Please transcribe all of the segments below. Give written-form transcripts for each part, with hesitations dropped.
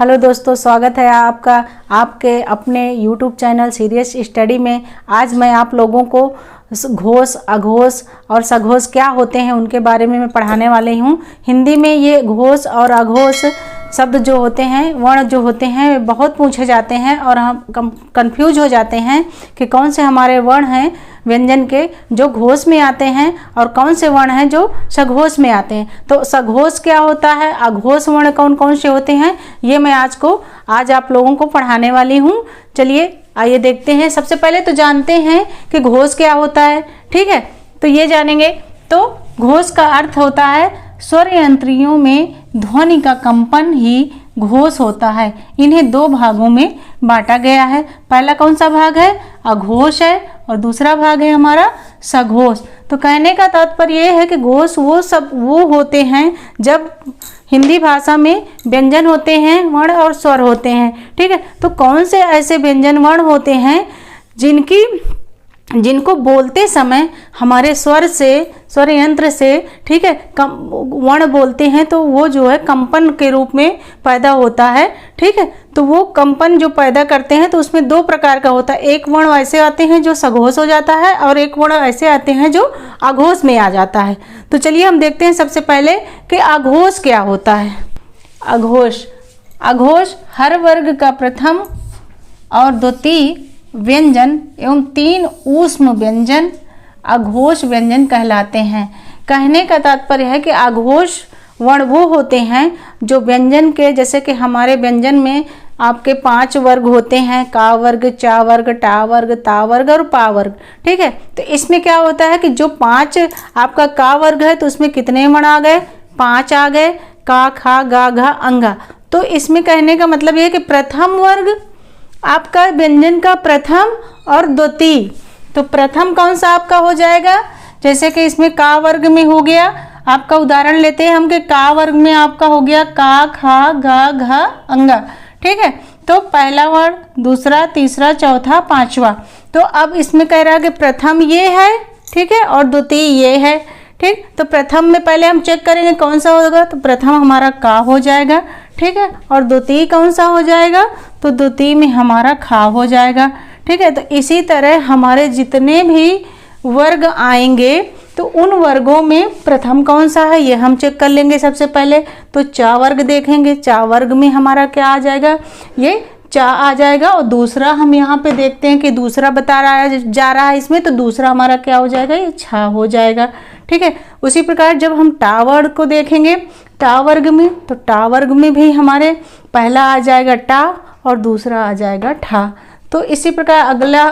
Hello दोस्तों, स्वागत है आपका आपके अपने YouTube चैनल सीरियस स्टडी में। आज मैं आप लोगों को घोष, अघोष और सघोष क्या होते हैं उनके बारे में मैं पढ़ाने वाली हूँ। हिंदी में ये घोष और अघोष शब्द जो होते हैं, वर्ण जो होते हैं, वे बहुत पूछे जाते हैं और हम कंफ्यूज हो जाते हैं कि कौन से हमारे वर्ण हैं व्यंजन के जो घोष में आते हैं और कौन से वर्ण हैं जो सघोष में आते हैं। तो सघोष क्या होता है, अघोष वर्ण कौन कौन से होते हैं, ये मैं आज आप लोगों को पढ़ाने वाली हूँ। चलिए आइए देखते हैं। सबसे पहले तो जानते हैं कि घोष क्या होता है। ठीक है, तो ये जानेंगे। तो घोष का अर्थ होता है स्वर यंत्रियों में ध्वनि का कंपन ही घोष होता है। इन्हें दो भागों में बांटा गया है। पहला कौन सा भाग है, अघोष है, और दूसरा भाग है हमारा सघोष। तो कहने का तात्पर्य यह है कि घोष वो होते हैं जब हिंदी भाषा में व्यंजन होते हैं, वर्ण और स्वर होते हैं। ठीक है, तो कौन से ऐसे व्यंजन वर्ण होते हैं जिनको बोलते समय हमारे स्वर यंत्र से, ठीक है, वर्ण बोलते हैं तो वो जो है कंपन के रूप में पैदा होता है। ठीक है, तो वो कंपन जो पैदा करते हैं तो उसमें दो प्रकार का होता है। एक वर्ण ऐसे आते हैं जो सघोष हो जाता है और एक वर्ण ऐसे आते हैं जो अघोष में आ जाता है। तो चलिए हम देखते हैं सबसे पहले कि अघोष क्या होता है। अघोष हर वर्ग का प्रथम और द्वितीय व्यंजन एवं 3 ऊष्म व्यंजन अघोष व्यंजन कहलाते हैं। कहने का तात्पर्य है कि अघोष वर्ण वो होते हैं जो व्यंजन के, जैसे कि हमारे व्यंजन में आपके 5 वर्ग होते हैं, का वर्ग, चा वर्ग, टा वर्ग, ता वर्ग और पा वर्ग। ठीक है, तो इसमें क्या होता है कि जो 5 आपका का वर्ग है तो उसमें कितने वर्ण आ गए, 5 आ गए, का, खा, गा, घा, अंगा। तो इसमें कहने का मतलब ये है कि प्रथम वर्ग आपका व्यंजन का प्रथम और द्वितीय। तो प्रथम कौन सा आपका हो जाएगा, जैसे कि इसमें का वर्ग में हो गया, आपका उदाहरण लेते हैं हम कि का वर्ग में आपका हो गया का, खा, गा, घा, अंगा। ठीक है, तो पहला वर्ण, दूसरा, तीसरा, चौथा, पांचवा। तो अब इसमें कह रहा है कि प्रथम ये है, ठीक है, और द्वितीय ये है। ठीक, तो प्रथम में पहले हम चेक करेंगे कौन सा होगा, तो प्रथम हमारा का हो जाएगा। ठीक है, और द्वितीय कौन सा हो जाएगा, तो द्वितीय में हमारा खा हो जाएगा। ठीक है, तो इसी तरह हमारे जितने भी वर्ग आएंगे तो उन वर्गों में प्रथम कौन सा है ये हम चेक कर लेंगे। सबसे पहले तो चा वर्ग देखेंगे, चा वर्ग में हमारा क्या आ जाएगा, ये चा आ जाएगा। और दूसरा हम यहाँ पे देखते हैं कि दूसरा बता रहा है जा रहा है इसमें, तो दूसरा हमारा क्या हो जाएगा, ये छा हो जाएगा। ठीक है, उसी प्रकार जब हम टा वर्ग को देखेंगे टा वर्ग में, तो टा वर्ग में भी हमारे पहला आ जाएगा टा और दूसरा आ जाएगा ठा। तो इसी प्रकार अगला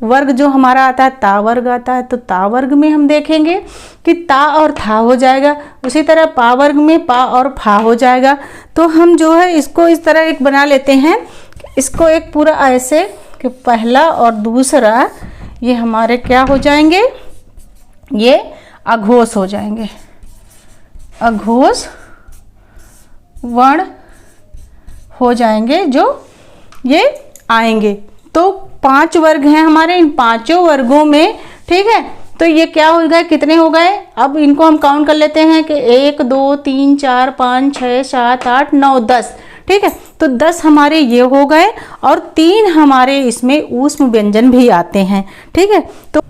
वर्ग जो हमारा आता है ता वर्ग आता है, तो ता वर्ग में हम देखेंगे कि ता और था हो जाएगा। उसी तरह पा वर्ग में पा और फा हो जाएगा। तो हम जो है इसको इस तरह एक बना लेते हैं, इसको एक पूरा ऐसे कि पहला और दूसरा ये हमारे क्या हो जाएंगे, ये अघोष हो जाएंगे। अघोष वर्ण हो जाएंगे जो ये आएंगे। तो 5 वर्ग हैं हमारे, इन 5 वर्गों में, ठीक है, तो ये क्या हो गए, कितने हो गए, अब इनको हम काउंट कर लेते हैं कि 1 2 3 4 5 6 7 8 9 10। ठीक है, तो 10 हमारे ये हो गए और 3 हमारे इसमें ऊष्म व्यंजन भी आते हैं। ठीक है, तो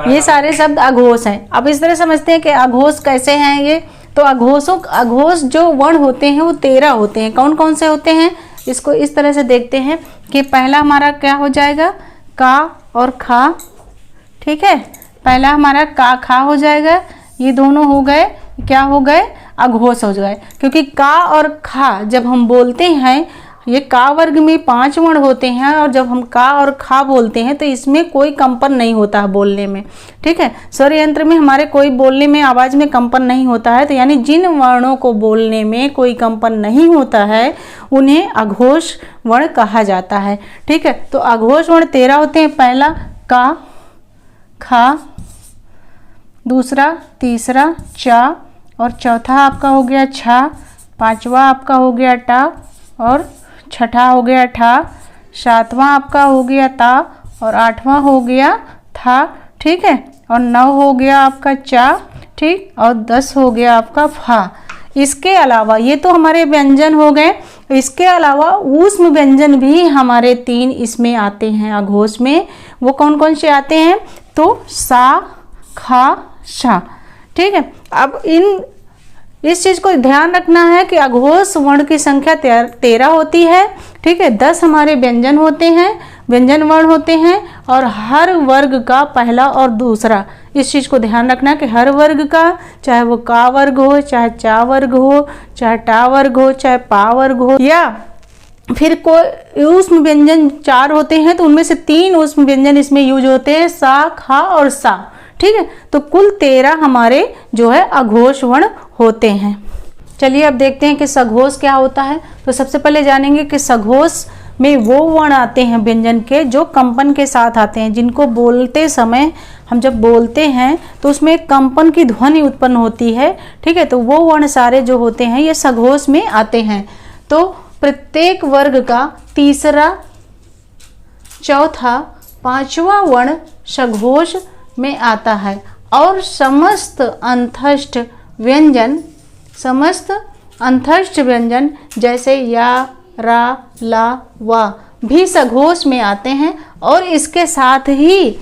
ये सारे शब्द अघोष हैं। अब इस तरह समझते हैं कि अघोष कैसे हैं ये। तो अघोष जो वर्ण होते हैं वो 13 होते हैं। कौन कौन से होते हैं, इसको इस तरह से देखते हैं कि पहला हमारा क्या हो जाएगा, का और खा। ठीक है, पहला हमारा का खा हो जाएगा, ये दोनों हो गए, क्या हो गए, अघोष हो गए। क्योंकि का और खा जब हम बोलते हैं, ये का वर्ग में 5 वर्ण होते हैं और जब हम का और खा बोलते हैं तो इसमें कोई कंपन नहीं होता है बोलने में। ठीक है, स्वर यंत्र में हमारे कोई बोलने में आवाज़ में कंपन नहीं होता है। तो यानी जिन वर्णों को बोलने में कोई कंपन नहीं होता है उन्हें अघोष वर्ण कहा जाता है। ठीक है, तो अघोष वर्ण 13 होते हैं। पहला का, खा, दूसरा, तीसरा चा, और चौथा आपका हो गया छा, पांचवा आपका हो गया टा, और छठा हो गया ठा, सातवां आपका हो गया ता, और 8वां हो गया था। ठीक है, और 9 हो गया आपका चा, ठीक, और 10 हो गया आपका फा। इसके अलावा ये तो हमारे व्यंजन हो गए, इसके अलावा ऊष्म व्यंजन भी हमारे 3 इसमें आते हैं अघोष में। वो कौन कौन से आते हैं? तो सा, खा, शा। ठीक है, अब इस चीज को ध्यान रखना है कि अघोष वर्ण की संख्या 13 होती है। ठीक है, 10 हमारे व्यंजन होते हैं, व्यंजन वर्ण होते हैं, और हर वर्ग का पहला और दूसरा, इस चीज को ध्यान रखना कि हर वर्ग का, चाहे वो का वर्ग हो, चाहे चा वर्ग हो, चाहे टा वर्ग हो, चाहे पा वर्ग हो, या फिर कोई ऊष्म व्यंजन 4 होते हैं तो उनमें से 3 ऊष्म व्यंजन इसमें यूज होते हैं, सा, खा और सा। ठीक है, तो कुल 13 हमारे जो है अघोष वर्ण होते हैं। चलिए अब देखते हैं कि सघोष क्या होता है। तो सबसे पहले जानेंगे कि सघोष में वो वर्ण आते हैं व्यंजन के जो कंपन के साथ आते हैं, जिनको बोलते समय हम जब बोलते हैं तो उसमें कंपन की ध्वनि उत्पन्न होती है। ठीक है, तो वो वर्ण सारे जो होते हैं ये सघोष में आते हैं। तो प्रत्येक वर्ग का तीसरा, चौथा, पांचवा वर्ण सघोष में आता है, और समस्त अंतस्थ व्यंजन जैसे या, रा, ला, वा भी सघोष में आते हैं, और इसके साथ ही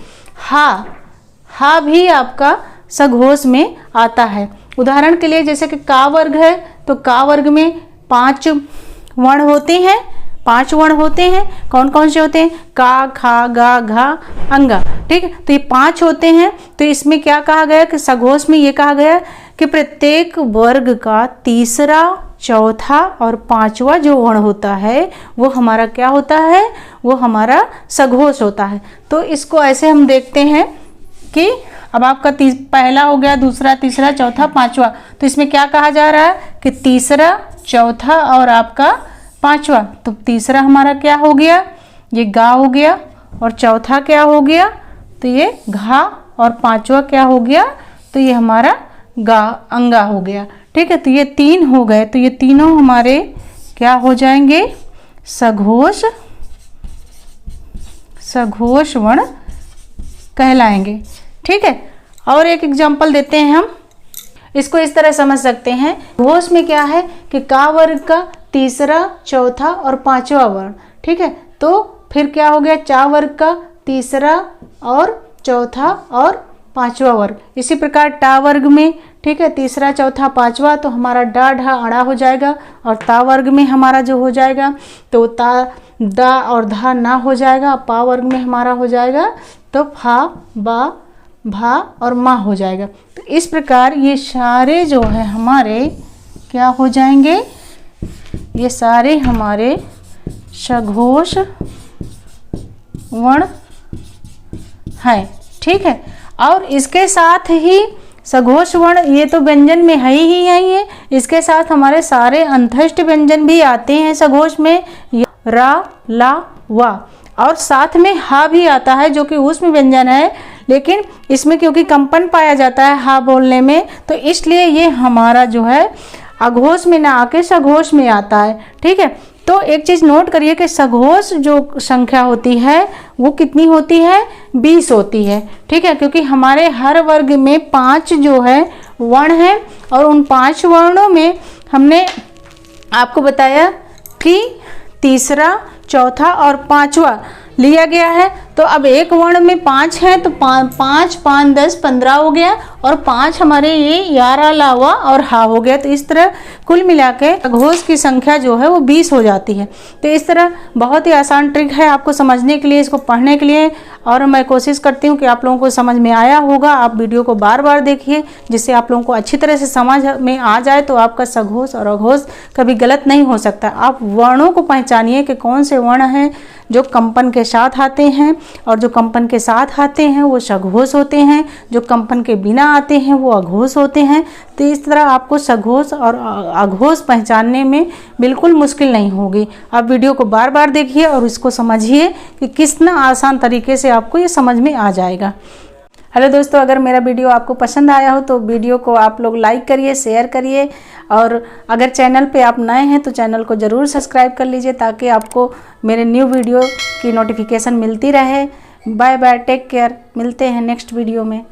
हा भी आपका सघोष में आता है। उदाहरण के लिए जैसे कि का वर्ग है तो का वर्ग में 5 वर्ण होते हैं, 5 वर्ण होते हैं। कौन कौन से होते हैं? का, खा, गा, घा, अंगा। ठीक है, तो ये 5 होते हैं। तो इसमें क्या कहा गया कि सघोष में ये कहा गया कि प्रत्येक वर्ग का तीसरा, चौथा और पांचवा जो वर्ण होता है वो हमारा क्या होता है? वो हमारा सघोष होता है। तो इसको ऐसे हम देखते हैं कि अब आपका पहला हो गया, दूसरा, तीसरा, चौथा, पांचवा। तो इसमें क्या कहा जा रहा है कि तीसरा, चौथा और आपका पांचवा। तो तीसरा हमारा क्या हो गया? ये गा हो गया, और चौथा क्या हो गया? तो ये घा, और पांचवा क्या हो गया? तो ये हमारा गा, अंगा हो गया। ठीक है, तो ये 3 हो गए। तो ये तीनों हमारे क्या हो जाएंगे? सघोष वर्ण कहलाएंगे। ठीक है, और एक एग्जांपल देते हैं हम। इसको इस तरह समझ सकते हैं, घोष में क्या है कि का वर्ग का तीसरा, चौथा और पांचवा वर्ण। ठीक है, तो फिर क्या हो गया? चा वर्ग का तीसरा और चौथा और पांचवा वर्ग। इसी प्रकार टा वर्ग में, ठीक है, तीसरा, चौथा, पांचवा, तो हमारा डा, ढा, अड़ा हो जाएगा। और ता वर्ग में हमारा जो हो जाएगा तो ता, दा और धा ना हो जाएगा। पा वर्ग में हमारा हो जाएगा तो फा, बा, भा और मा हो जाएगा। तो इस प्रकार ये सारे जो है हमारे क्या हो जाएंगे? ये सारे हमारे सघोष वर्ण है। ठीक है, और इसके साथ ही सघोष वर्ण ये तो व्यंजन में है ही है, इसके साथ हमारे सारे अंतस्थ व्यंजन भी आते हैं सघोष में, रा, ला, वा, और साथ में हा भी आता है जो कि ऊष्म व्यंजन है, लेकिन इसमें क्योंकि कंपन पाया जाता है हा बोलने में, तो इसलिए ये हमारा जो है अघोष में ना आके सघोष में आता है। ठीक है, तो एक चीज नोट करिए कि सघोष जो संख्या होती है वो कितनी होती है? 20 होती है। ठीक है, क्योंकि हमारे हर वर्ग में 5 जो है वर्ण है, और उन 5 वर्णों में हमने आपको बताया कि तीसरा, चौथा और पांचवा लिया गया है। तो अब एक वर्ण में 5 है तो 5, 5, 10, 15 हो गया, और 5 हमारे ये यारा, लावा और हा हो गया। तो इस तरह कुल मिला के अघोष की संख्या जो है वो 20 हो जाती है। तो इस तरह बहुत ही आसान ट्रिक है आपको समझने के लिए, इसको पढ़ने के लिए, और मैं कोशिश करती हूँ कि आप लोगों को समझ में आया होगा। आप वीडियो को बार बार देखिए जिससे आप लोगों को अच्छी तरह से समझ में आ जाए, तो आपका सघोष और अघोष कभी गलत नहीं हो सकता। आप वर्णों को पहचानिए कि कौन से वर्ण हैं जो कंपन के साथ आते हैं, और जो कंपन के साथ आते हैं वो सघोष होते हैं, जो कंपन के बिना आते हैं वो अघोष होते हैं। तो इस तरह आपको सघोष और अघोष पहचानने में बिल्कुल मुश्किल नहीं होगी। आप वीडियो को बार बार देखिए और इसको समझिए कि कितना आसान तरीके से आपको ये समझ में आ जाएगा। हेलो दोस्तों, अगर मेरा वीडियो आपको पसंद आया हो तो वीडियो को आप लोग लाइक करिए, शेयर करिए, और अगर चैनल पे आप नए हैं तो चैनल को ज़रूर सब्सक्राइब कर लीजिए ताकि आपको मेरे न्यू वीडियो की नोटिफिकेशन मिलती रहे। बाय बाय, टेक केयर, मिलते हैं नेक्स्ट वीडियो में।